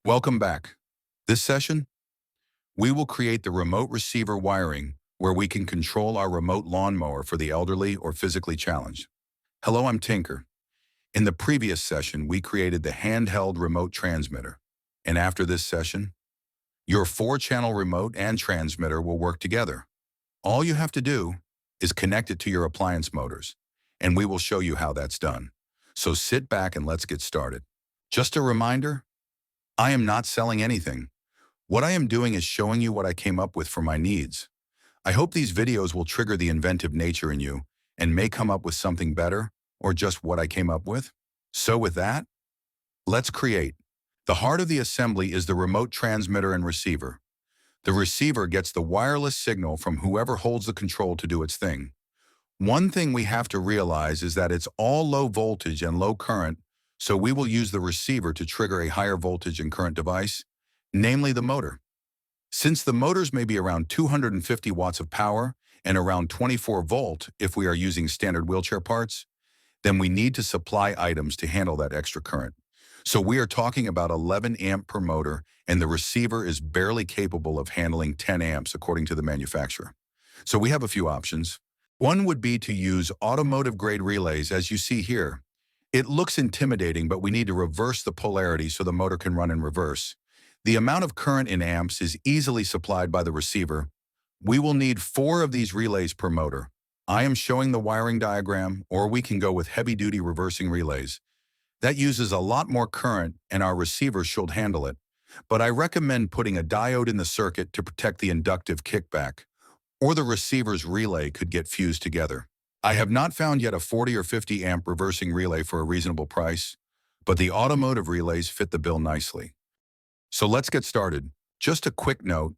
Welcome back. This session, we will create the remote receiver wiring where we can control our remote lawnmower for the elderly or physically challenged. Hello, I'm Tinker. In the previous session, we created the handheld remote transmitter. And after this session, your 4-channel remote and transmitter will work together. All you have to do is connect it to your appliance motors, and we will show you how that's done. So sit back and let's get started. Just a reminder, I am not selling anything. What I am doing is showing you what I came up with for my needs. I hope these videos will trigger the inventive nature in you and may come up with something better or just what I came up with. So with that, let's create. The heart of the assembly is the remote transmitter and receiver. The receiver gets the wireless signal from whoever holds the control to do its thing. One thing we have to realize is that it's all low voltage and low current, so we will use the receiver to trigger a higher voltage and current device, namely the motor. Since the motors may be around 250 watts of power and around 24 volt if we are using standard wheelchair parts, then we need to supply items to handle that extra current. So we are talking about 11 amp per motor, and the receiver is barely capable of handling 10 amps according to the manufacturer. So we have a few options. One would be to use automotive-grade relays, as you see here. It looks intimidating, but we need to reverse the polarity so the motor can run in reverse. The amount of current in amps is easily supplied by the receiver. We will need 4 of these relays per motor. I am showing the wiring diagram, or we can go with heavy-duty reversing relays. That uses a lot more current, and our receiver should handle it. But I recommend putting a diode in the circuit to protect the inductive kickback, or the receiver's relay could get fused together. I have not found yet a 40 or 50 amp reversing relay for a reasonable price, but the automotive relays fit the bill nicely. So let's get started. Just a quick note.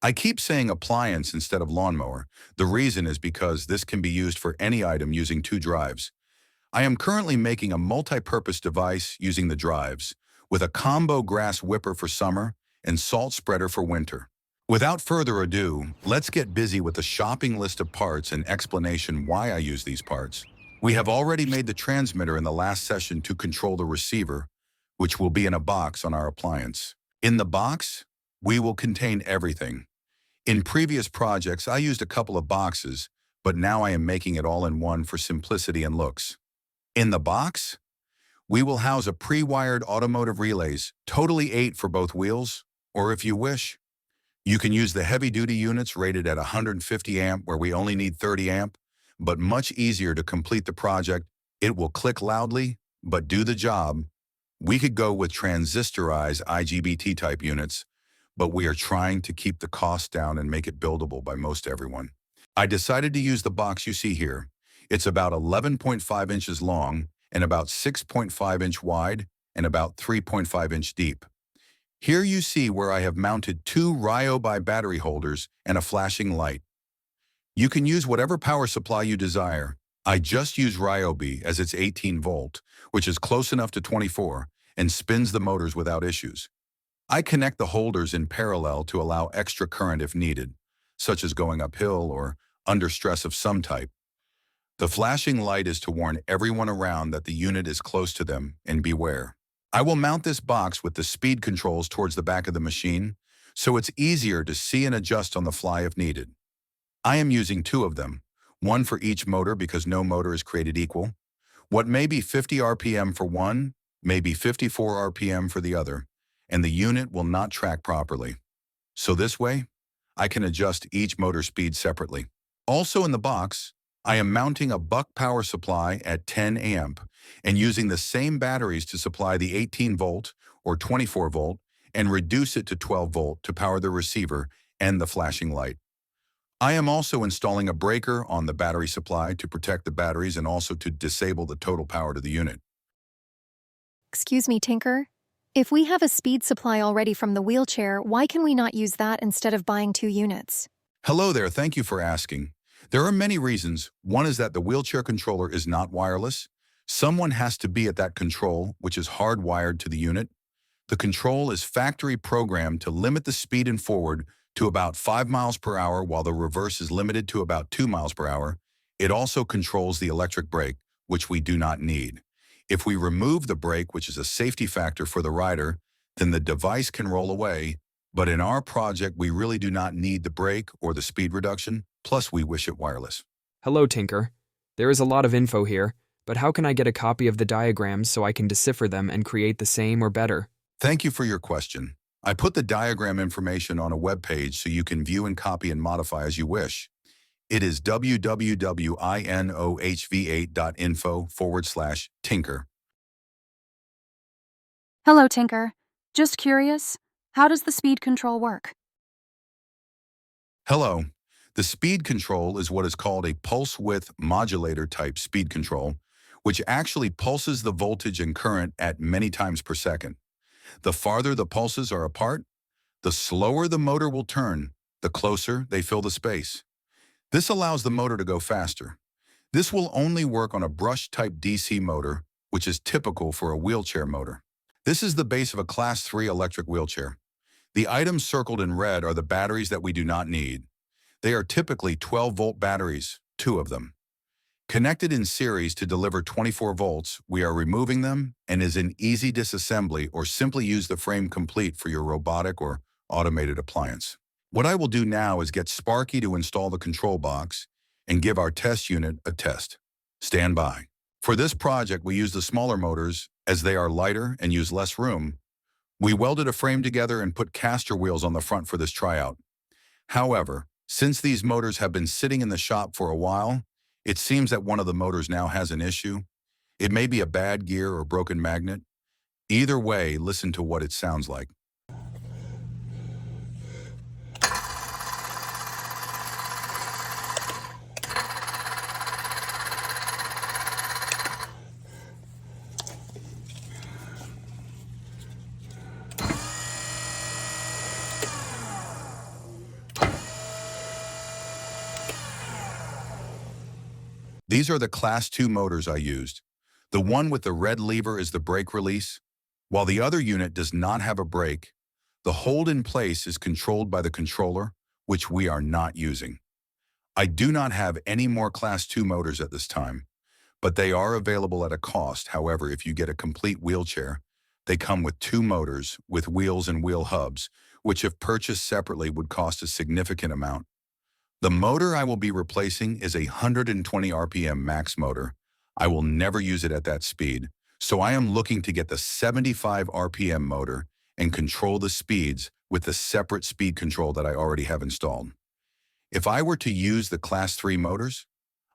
I keep saying appliance instead of lawnmower. The reason is because this can be used for any item using 2 drives. I am currently making a multi-purpose device using the drives, with a combo grass whipper for summer and salt spreader for winter. Without further ado, let's get busy with the shopping list of parts and explanation why I use these parts. We have already made the transmitter in the last session to control the receiver, which will be in a box on our appliance. In the box, we will contain everything. In previous projects, I used a couple of boxes, but now I am making it all in one for simplicity and looks. In the box, we will house a pre-wired automotive relays, totally 8 for both wheels, or if you wish, you can use the heavy-duty units rated at 150 amp where we only need 30 amp, but much easier to complete the project. It will click loudly, but do the job. We could go with transistorized IGBT type units, but we are trying to keep the cost down and make it buildable by most everyone. I decided to use the box you see here. It's about 11.5 inches long and about 6.5 inch wide and about 3.5 inch deep. Here you see where I have mounted 2 Ryobi battery holders and a flashing light. You can use whatever power supply you desire. I just use Ryobi as it's 18 volt, which is close enough to 24, and spins the motors without issues. I connect the holders in parallel to allow extra current if needed, such as going uphill or under stress of some type. The flashing light is to warn everyone around that the unit is close to them and beware. I will mount this box with the speed controls towards the back of the machine, so it's easier to see and adjust on the fly if needed. I am using 2 of them, one for each motor because no motor is created equal. What may be 50 RPM for one may be 54 RPM for the other, and the unit will not track properly. So this way, I can adjust each motor speed separately. Also in the box, I am mounting a buck power supply at 10 amp and using the same batteries to supply the 18 volt or 24 volt and reduce it to 12 volt to power the receiver and the flashing light. I am also installing a breaker on the battery supply to protect the batteries and also to disable the total power to the unit. Excuse me, Tinker. If we have a speed supply already from the wheelchair, why can we not use that instead of buying 2 units? Hello there, thank you for asking. There are many reasons. One is that the wheelchair controller is not wireless. Someone has to be at that control, which is hardwired to the unit. The control is factory programmed to limit the speed in forward to about 5 miles per hour while the reverse is limited to about 2 miles per hour. It also controls the electric brake, which we do not need. If we remove the brake, which is a safety factor for the rider, then the device can roll away. But in our project, we really do not need the brake or the speed reduction, plus we wish it wireless. Hello, Tinker. There is a lot of info here, but how can I get a copy of the diagrams so I can decipher them and create the same or better? Thank you for your question. I put the diagram information on a web page so you can view and copy and modify as you wish. It is www.inohv8.info/tinker. Hello, Tinker. Just curious, how does the speed control work? Hello. The speed control is what is called a pulse width modulator type speed control, which actually pulses the voltage and current at many times per second. The farther the pulses are apart, the slower the motor will turn, the closer they fill the space. This allows the motor to go faster. This will only work on a brush-type DC motor, which is typical for a wheelchair motor. This is the base of a Class 3 electric wheelchair. The items circled in red are the batteries that we do not need. They are typically 12-volt batteries, 2 of them. Connected in series to deliver 24 volts, we are removing them and is an easy disassembly, or simply use the frame complete for your robotic or automated appliance. What I will do now is get Sparky to install the control box and give our test unit a test. Stand by. For this project, we use the smaller motors as they are lighter and use less room. We welded a frame together and put caster wheels on the front for this tryout. However, since these motors have been sitting in the shop for a while, it seems that one of the motors now has an issue. It may be a bad gear or broken magnet. Either way, listen to what it sounds like. These are the Class 2 motors I used. The one with the red lever is the brake release. While the other unit does not have a brake, the hold in place is controlled by the controller, which we are not using. I do not have any more Class 2 motors at this time, but they are available at a cost. However, if you get a complete wheelchair, they come with 2 motors with wheels and wheel hubs, which if purchased separately would cost a significant amount. The motor I will be replacing is a 120 RPM max motor. I will never use it at that speed, so I am looking to get the 75 RPM motor and control the speeds with the separate speed control that I already have installed. If I were to use the Class 3 motors,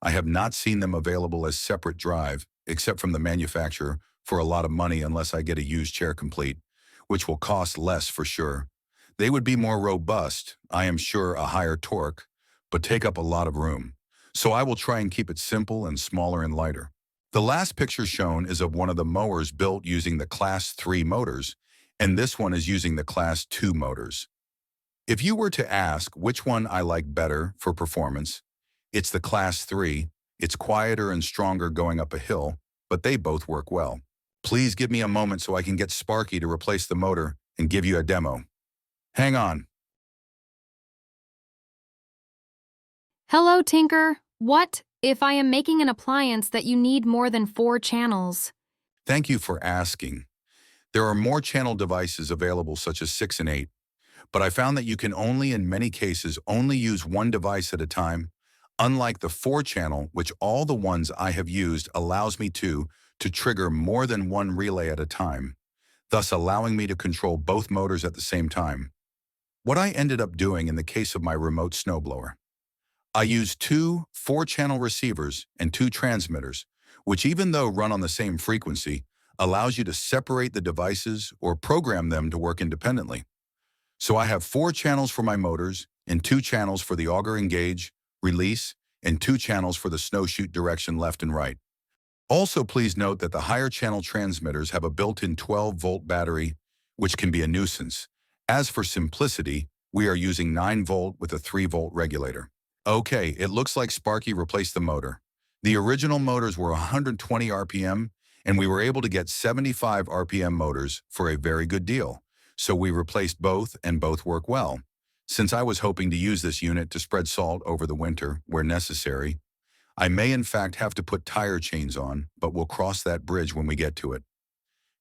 I have not seen them available as separate drive, except from the manufacturer, for a lot of money unless I get a used chair complete, which will cost less for sure. They would be more robust, I am sure a higher torque, but take up a lot of room. So I will try and keep it simple and smaller and lighter. The last picture shown is of one of the mowers built using the Class 3 motors, and this one is using the Class 2 motors. If you were to ask which one I like better for performance, it's the Class 3. It's quieter and stronger going up a hill, but they both work well. Please give me a moment so I can get Sparky to replace the motor and give you a demo. Hang on. Hello, Tinker. What if I am making an appliance that you need more than 4 channels? Thank you for asking. There are more channel devices available such as 6 and 8, but I found that you can only, in many cases, only use one device at a time, unlike the 4-channel, which all the ones I have used allows me to trigger more than one relay at a time, thus allowing me to control both motors at the same time. What I ended up doing in the case of my remote snowblower, I used 2 4-channel receivers and 2 transmitters, which even though run on the same frequency, allows you to separate the devices or program them to work independently. So I have 4 channels for my motors and 2 channels for the auger engage, release, and 2 channels for the snowshoot direction left and right. Also, please note that the higher channel transmitters have a built-in 12-volt battery, which can be a nuisance. As for simplicity, we are using 9-volt with a 3-volt regulator. Okay, it looks like Sparky replaced the motor. The original motors were 120 RPM, and we were able to get 75 RPM motors for a very good deal. So we replaced both, and both work well. Since I was hoping to use this unit to spread salt over the winter where necessary, I may in fact have to put tire chains on, but we'll cross that bridge when we get to it.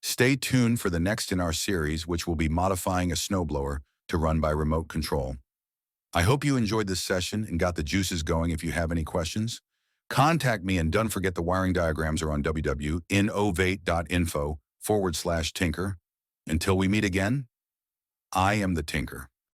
Stay tuned for the next in our series, which will be modifying a snowblower to run by remote control. I hope you enjoyed this session and got the juices going. If you have any questions, contact me, and don't forget the wiring diagrams are on www.innovate.info/tinker. Until we meet again, I am the Tinker.